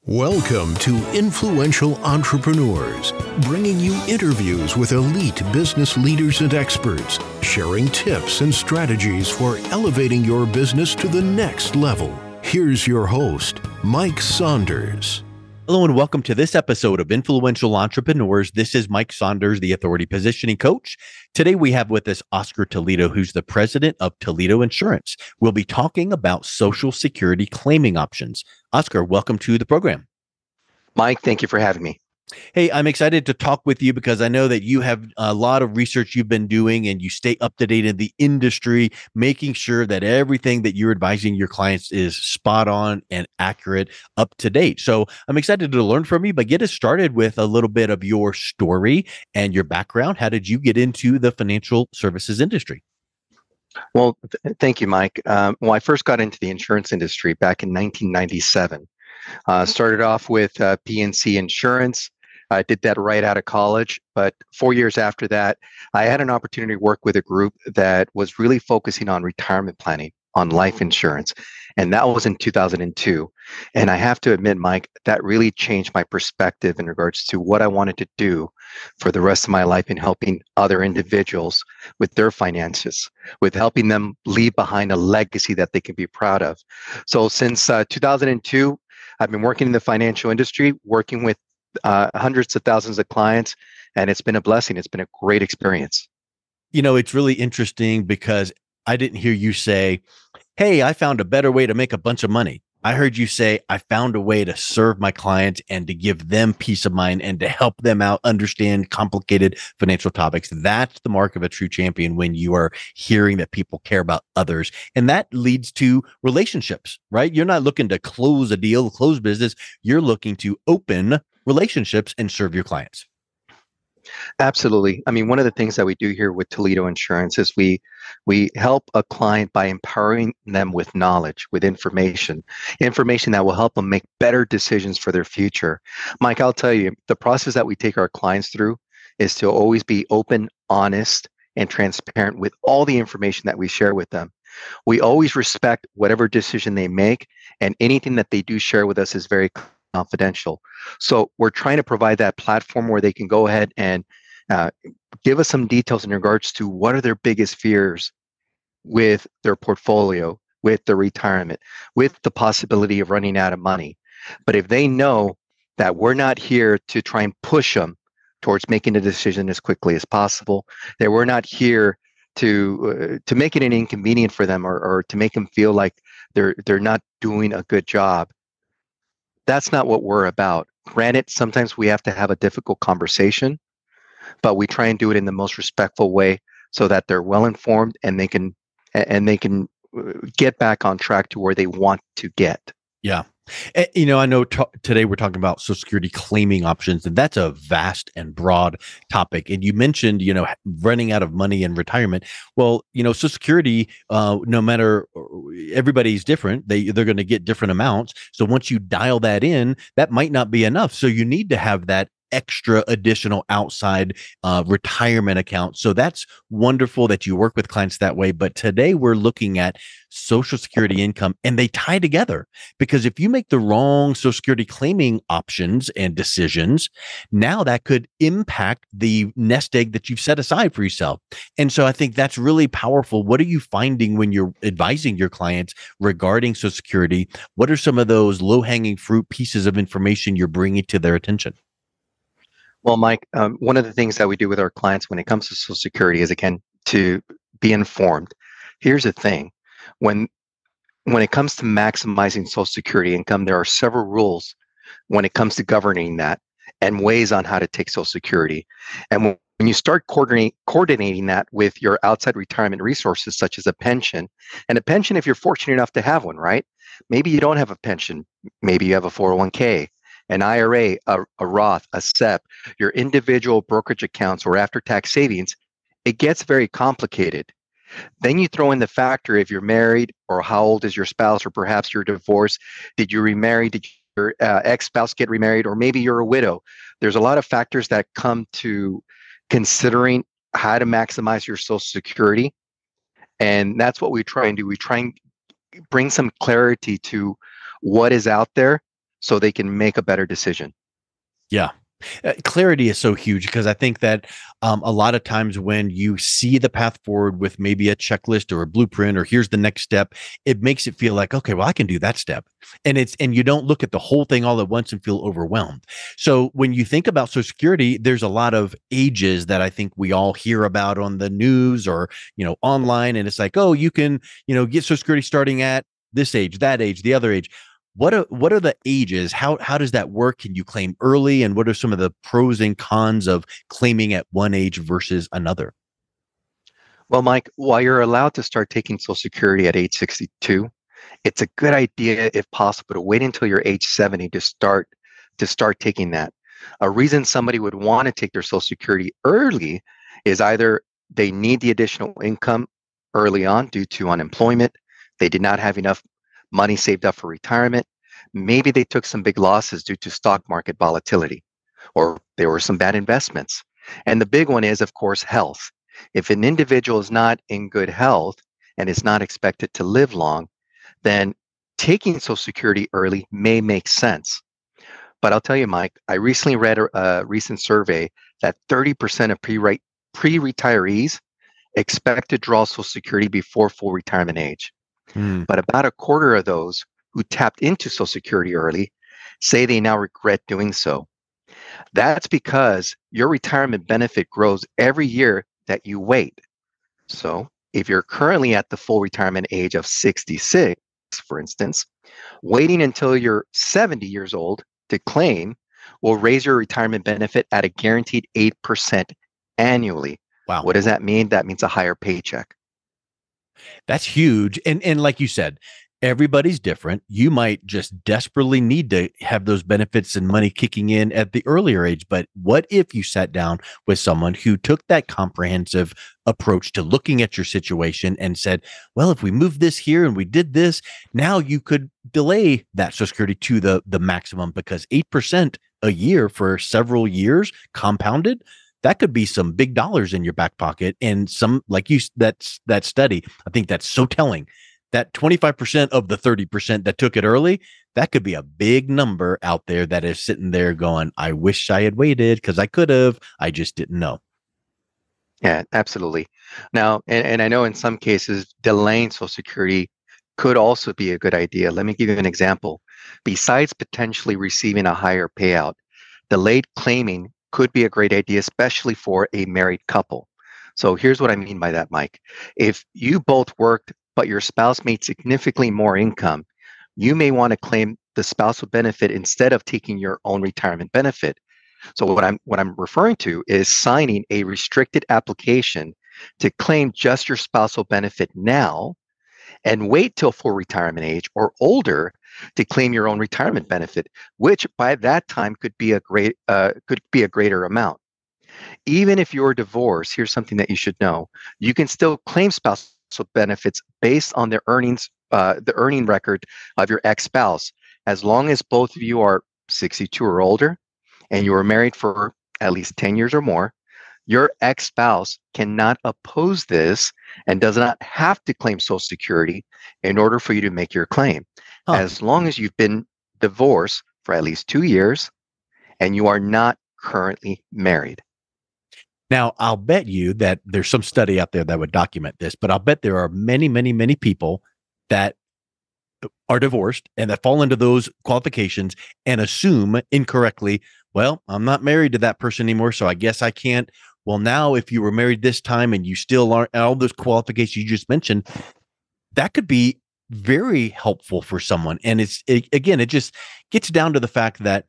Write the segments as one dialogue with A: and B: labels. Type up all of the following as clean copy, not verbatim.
A: Welcome to Influential Entrepreneurs, bringing you interviews with elite business leaders and experts, sharing tips and strategies for elevating your business to the next level. Here's your host, Mike Saunders.
B: Hello and welcome to this episode of Influential Entrepreneurs. This is Mike Saunders, the Authority Positioning Coach. Today we have with us Oscar Toledo, who's the president of Toledo Insurance. We'll be talking about Social Security claiming options. Oscar, welcome to the program.
C: Mike, thank you for having me.
B: Hey, I'm excited to talk with you because I know that you have a lot of research you've been doing and you stay up to date in the industry, making sure that everything that you're advising your clients is spot on and accurate, up to date. So I'm excited to learn from you, but get us started with a little bit of your story and your background. How did you get into the financial services industry?
C: Well, thank you, Mike. I first got into the insurance industry back in 1997. Started off with PNC Insurance. I did that right out of college, but 4 years after that, I had an opportunity to work with a group that was really focusing on retirement planning, on life insurance, and that was in 2002. And I have to admit, Mike, that really changed my perspective in regards to what I wanted to do for the rest of my life in helping other individuals with their finances, with helping them leave behind a legacy that they can be proud of. So since 2002, I've been working in the financial industry, working with hundreds of thousands of clients, and it's been a blessing. It's been a great experience.
B: You know, it's really interesting because I didn't hear you say, hey, I found a better way to make a bunch of money. I heard you say, I found a way to serve my clients and to give them peace of mind and to help them out understand complicated financial topics. That's the mark of a true champion, when you are hearing that people care about others. And that leads to relationships, right? You're not looking to close a deal, close business. You're looking to open relationships and serve your clients.
C: Absolutely. I mean, one of the things that we do here with Toledo Insurance is we help a client by empowering them with knowledge, with information that will help them make better decisions for their future. Mike, I'll tell you, the process that we take our clients through is to always be open, honest, and transparent with all the information that we share with them. We always respect whatever decision they make, and anything that they do share with us is very confidential. So we're trying to provide that platform where they can go ahead and give us some details in regards to what are their biggest fears with their portfolio, with their retirement, with the possibility of running out of money. But if they know that we're not here to try and push them towards making a decision as quickly as possible, that we're not here to make it an inconvenient for them or to make them feel like they're not doing a good job, that's not what we're about. Granted, sometimes we have to have a difficult conversation, but we try and do it in the most respectful way so that they're well informed and they can get back on track to where they want to get.
B: Yeah. You know, I know today we're talking about Social Security claiming options, and that's a vast and broad topic. And you mentioned, you know, running out of money in retirement. Well, you know, Social Security, no matter, everybody's different. They're going to get different amounts. So once you dial that in, that might not be enough. So you need to have that extra additional outside retirement account. So that's wonderful that you work with clients that way. But today we're looking at Social Security income, and they tie together, because if you make the wrong Social Security claiming options and decisions, now that could impact the nest egg that you've set aside for yourself. And so I think that's really powerful. What are you finding when you're advising your clients regarding Social Security? What are some of those low-hanging fruit pieces of information you're bringing to their attention?
C: Well, Mike, one of the things that we do with our clients when it comes to Social Security is, again, to be informed. Here's the thing. When it comes to maximizing Social Security income, there are several rules when it comes to governing that and ways on how to take Social Security. And when you start coordinating that with your outside retirement resources, such as a pension, and a pension if you're fortunate enough to have one, right? Maybe you don't have a pension. Maybe you have a 401k. An IRA, a Roth, a SEP, your individual brokerage accounts or after-tax savings, it gets very complicated. Then you throw in the factor if you're married, or how old is your spouse, or perhaps you're divorced. Did you remarry? Did your ex-spouse get remarried? Or maybe you're a widow. There's a lot of factors that come to considering how to maximize your Social Security. And that's what we try and do. We try and bring some clarity to what is out there so they can make a better decision.
B: Yeah. Clarity is so huge because I think that a lot of times when you see the path forward with maybe a checklist or a blueprint or here's the next step, it makes it feel like, okay, well, I can do that step. And you don't look at the whole thing all at once and feel overwhelmed. So when you think about Social Security, there's a lot of ages that I think we all hear about on the news or, online. And it's like, oh, you can, get Social Security starting at this age, that age, the other age. What are the ages? How does that work? Can you claim early? And what are some of the pros and cons of claiming at one age versus another?
C: Well, Mike, while you're allowed to start taking Social Security at age 62, it's a good idea, if possible, to wait until you're age 70 to start taking that. A reason somebody would want to take their Social Security early is either they need the additional income early on due to unemployment, they did not have enough money saved up for retirement, maybe they took some big losses due to stock market volatility, or there were some bad investments. And the big one is, of course, health. If an individual is not in good health and is not expected to live long, then taking Social Security early may make sense. But I'll tell you, Mike, I recently read a recent survey that 30% of pre-retirees expect to draw Social Security before full retirement age.
B: Hmm.
C: But about a quarter of those who tapped into Social Security early say they now regret doing so. That's because your retirement benefit grows every year that you wait. So if you're currently at the full retirement age of 66, for instance, waiting until you're 70 years old to claim will raise your retirement benefit at a guaranteed 8% annually.
B: Wow.
C: What does that mean? That means a higher paycheck.
B: That's huge. And like you said, everybody's different. You might just desperately need to have those benefits and money kicking in at the earlier age. But what if you sat down with someone who took that comprehensive approach to looking at your situation and said, well, if we move this here and we did this, now you could delay that Social Security to the maximum because 8% a year for several years compounded, that could be some big dollars in your back pocket. And some, like that study, I think that's so telling. That 25% of the 30% that took it early, that could be a big number out there that is sitting there going, I wish I had waited because I could have. I just didn't know.
C: Yeah, absolutely. Now, and I know in some cases, delaying Social Security could also be a good idea. Let me give you an example. Besides potentially receiving a higher payout, delayed claiming could be a great idea, especially for a married couple. So here's what I mean by that, Mike. If you both worked, but your spouse made significantly more income, you may want to claim the spousal benefit instead of taking your own retirement benefit. So what I'm referring to is signing a restricted application to claim just your spousal benefit now and wait till full retirement age or older to claim your own retirement benefit, which by that time could be a greater amount. Even if you're divorced, here's something that you should know: you can still claim spousal benefits based on the earning record of your ex-spouse, as long as both of you are 62 or older and you were married for at least 10 years or more. Your ex-spouse cannot oppose this and does not have to claim Social Security in order for you to make your claim.
B: Huh.
C: As long as you've been divorced for at least 2 years and you are not currently married.
B: Now, I'll bet you that there's some study out there that would document this, but I'll bet there are many, many, many people that are divorced and that fall into those qualifications and assume incorrectly, well, I'm not married to that person anymore, so I guess I can't. Well, now if you were married this time and you still aren't, all those qualifications you just mentioned, that could be very helpful for someone. And again, it just gets down to the fact that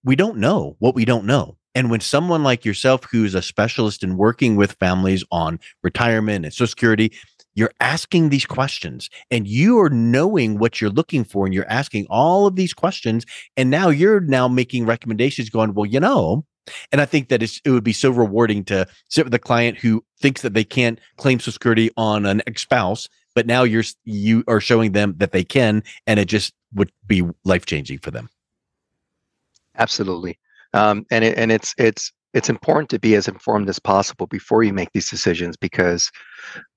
B: we don't know what we don't know. And when someone like yourself, who's a specialist in working with families on retirement and Social Security, you're asking these questions and you are knowing what you're looking for and you're asking all of these questions. And now you're making recommendations going, well, and I think that it would be so rewarding to sit with a client who thinks that they can't claim Social Security on an ex-spouse, but now you are showing them that they can, and it just would be life-changing for them.
C: Absolutely. It's important to be as informed as possible before you make these decisions, because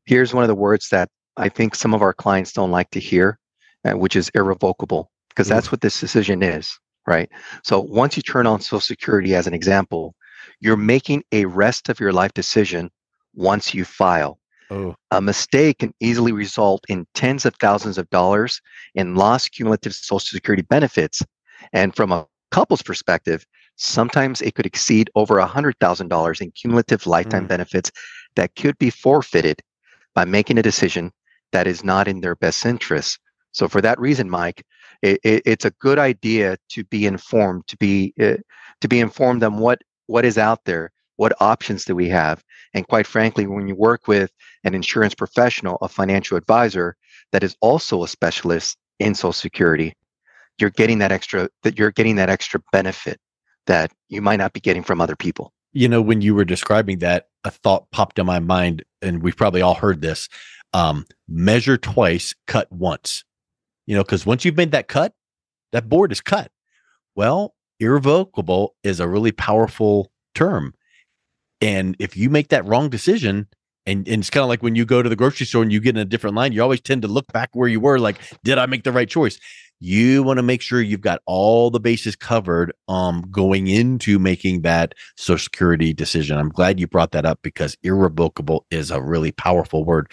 C: here's one of the words that I think some of our clients don't like to hear, which is irrevocable, because that's what this decision is. right? So once you turn on Social Security as an example, you're making a rest of your life decision once you file.
B: Oh,
C: A mistake can easily result in tens of thousands of dollars in lost cumulative Social Security benefits. And from a couple's perspective, sometimes it could exceed over $100,000 in cumulative lifetime
B: mm.
C: benefits that could be forfeited by making a decision that is not in their best interest. So, for that reason, Mike, it's a good idea to be informed, to be informed on what is out there, what options do we have, and quite frankly, when you work with an insurance professional, a financial advisor that is also a specialist in Social Security, you're getting that extra benefit that you might not be getting from other people.
B: When you were describing that, a thought popped in my mind, and we've probably all heard this. Measure twice, cut once. Because once you've made that cut, that board is cut. Well, irrevocable is a really powerful term. And if you make that wrong decision, and it's kind of like when you go to the grocery store and you get in a different line, you always tend to look back where you were, like, did I make the right choice? You want to make sure you've got all the bases covered going into making that Social Security decision. I'm glad you brought that up because irrevocable is a really powerful word.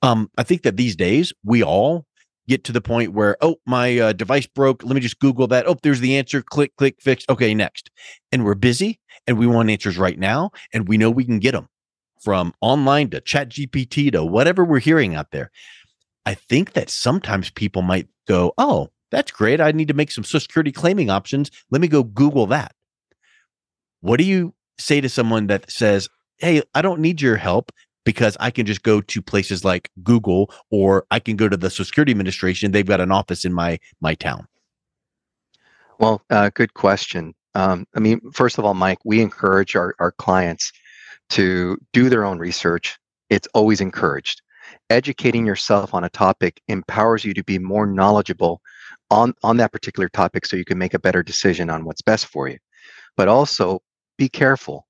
B: I think that these days we all get to the point where, oh, my device broke. Let me just Google that. Oh, there's the answer. Click, fix. Okay, next. And we're busy and we want answers right now. And we know we can get them from online to Chat GPT to whatever we're hearing out there. I think that sometimes people might go, oh, that's great. I need to make some Social Security claiming options. Let me go Google that. What do you say to someone that says, hey, I don't need your help because I can just go to places like Google, or I can go to the Social Security Administration. They've got an office in my town.
C: Well, good question. First of all, Mike, we encourage our clients to do their own research. It's always encouraged. Educating yourself on a topic empowers you to be more knowledgeable on that particular topic so you can make a better decision on what's best for you. But also be careful,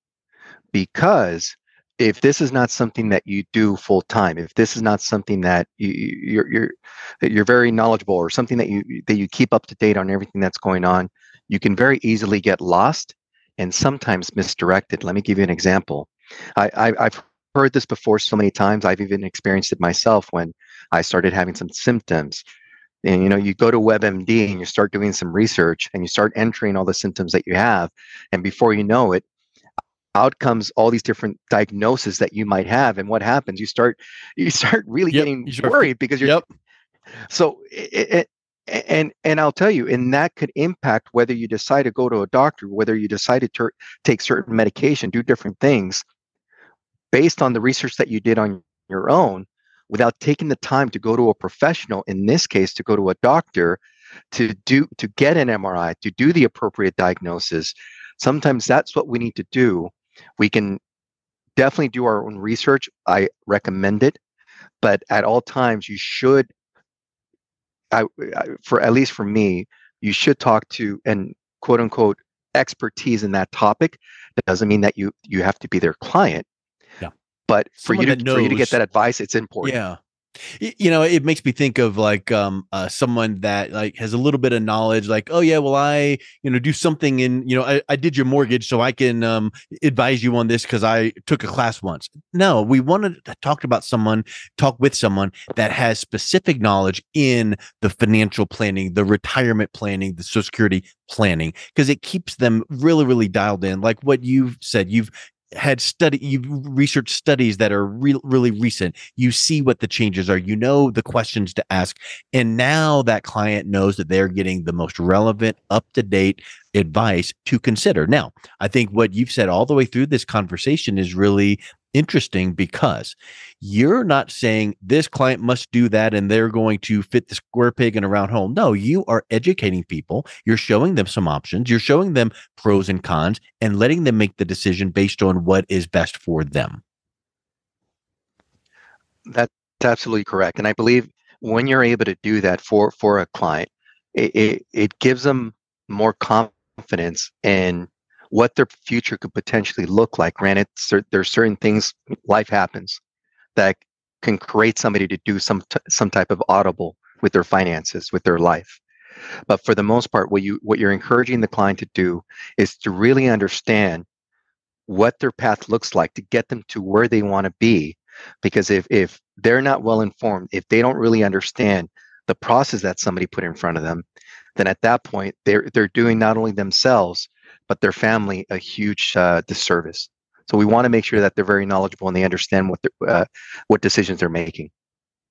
C: because if this is not something that you do full time, if this is not something that you're very knowledgeable, or something that you keep up to date on everything that's going on, you can very easily get lost and sometimes misdirected. Let me give you an example. I've heard this before so many times. I've even experienced it myself when I started having some symptoms. And you go to WebMD and you start doing some research and you start entering all the symptoms that you have, and before you know it, out comes all these different diagnoses that you might have. And what happens? You start really getting worried because you're
B: Yep.
C: So and I'll tell you, and that could impact whether you decide to go to a doctor, whether you decide to take certain medication, do different things based on the research that you did on your own, without taking the time to go to a professional, in this case to go to a doctor, to get an MRI, to do the appropriate diagnosis. Sometimes that's what we need to do. We can definitely do our own research. I recommend it, but at all times you should, for at least for me, you should talk to an quote unquote expertise in that topic. That doesn't mean that you have to be their client.
B: Yeah.
C: But for
B: Someone
C: you
B: that
C: to get
B: knows.
C: that advice, it's important.
B: Yeah. It makes me think of like someone that like has a little bit of knowledge, like, oh yeah, well, I do something in, I did your mortgage, so I can advise you on this because I took a class once. No, we want to talk with someone that has specific knowledge in the financial planning, the retirement planning, the Social Security planning, because it keeps them really, really dialed in. Like what you've said, you've researched studies that are really recent. You see what the changes are, the questions to ask. And now that client knows that they're getting the most relevant, up-to-date advice to consider. Now, I think what you've said all the way through this conversation is really interesting, because you're not saying this client must do that and they're going to fit the square peg in a round hole. No, you are educating people. You're showing them some options. You're showing them pros and cons and letting them make the decision based on what is best for them.
C: That's absolutely correct. And I believe when you're able to do that for a client, it gives them more confidence in what their future could potentially look like. Granted, there's certain things, life happens, that can create somebody to do some type of audible with their finances, with their life. But for the most part, what you're encouraging the client to do is to really understand what their path looks like to get them to where they want to be. Because if they're not well informed, if they don't really understand the process that somebody put in front of them, then at that point they're doing not only themselves but their family a huge disservice. So we want to make sure that they're very knowledgeable and they understand what decisions they're making.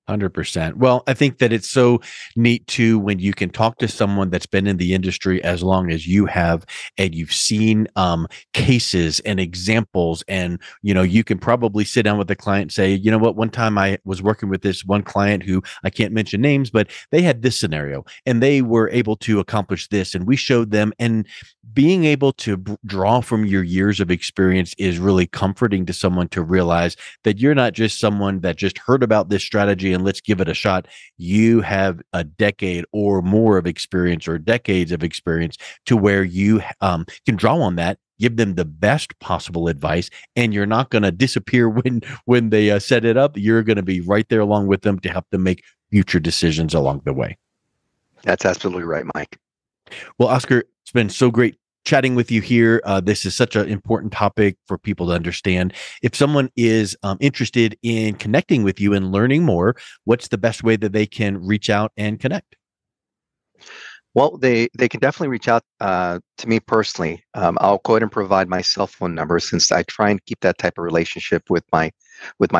B: 100%. Well, I think that it's so neat too when you can talk to someone that's been in the industry as long as you have, and you've seen cases and examples, and you can probably sit down with the client and say, you know what, one time I was working with this one client who I can't mention names, but they had this scenario and they were able to accomplish this, and we showed them. And being able to draw from your years of experience is really comforting to someone to realize that you're not just someone that just heard about this strategy and let's give it a shot. You have a decade or more of experience, or decades of experience, to where you can draw on that, give them the best possible advice, and you're not going to disappear when they set it up. You're going to be right there along with them to help them make future decisions along the way.
C: That's absolutely right, Mike.
B: Well, Oscar, it's been so great chatting with you here. This is such an important topic for people to understand. If someone is interested in connecting with you and learning more, what's the best way that they can reach out and connect?
C: Well, they can definitely reach out to me personally. I'll go ahead and provide my cell phone number, since I try and keep that type of relationship with my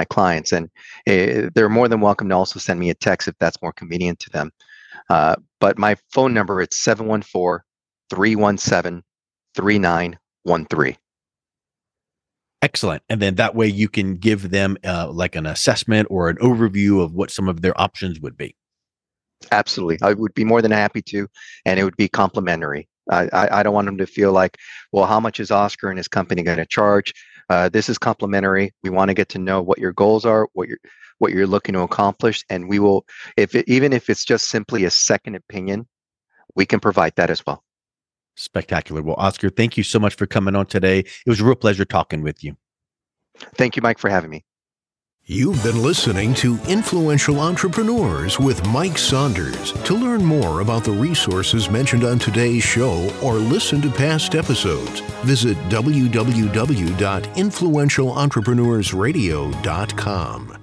C: clients. And they're more than welcome to also send me a text if that's more convenient to them. But my phone number, it's 714-317-3913.
B: Excellent. And then that way you can give them like an assessment or an overview of what some of their options would be.
C: Absolutely. I would be more than happy to, and it would be complimentary. I don't want them to feel like, well, how much is Oscar and his company going to charge? This is complimentary. We want to get to know what your goals are, what you're looking to accomplish, and we will, even if it's just simply a second opinion, we can provide that as well.
B: Spectacular. Well, Oscar, thank you so much for coming on today. It was a real pleasure talking with you.
C: Thank you, Mike, for having me.
A: You've been listening to Influential Entrepreneurs with Mike Saunders. To learn more about the resources mentioned on today's show or listen to past episodes, visit www.influentialentrepreneursradio.com.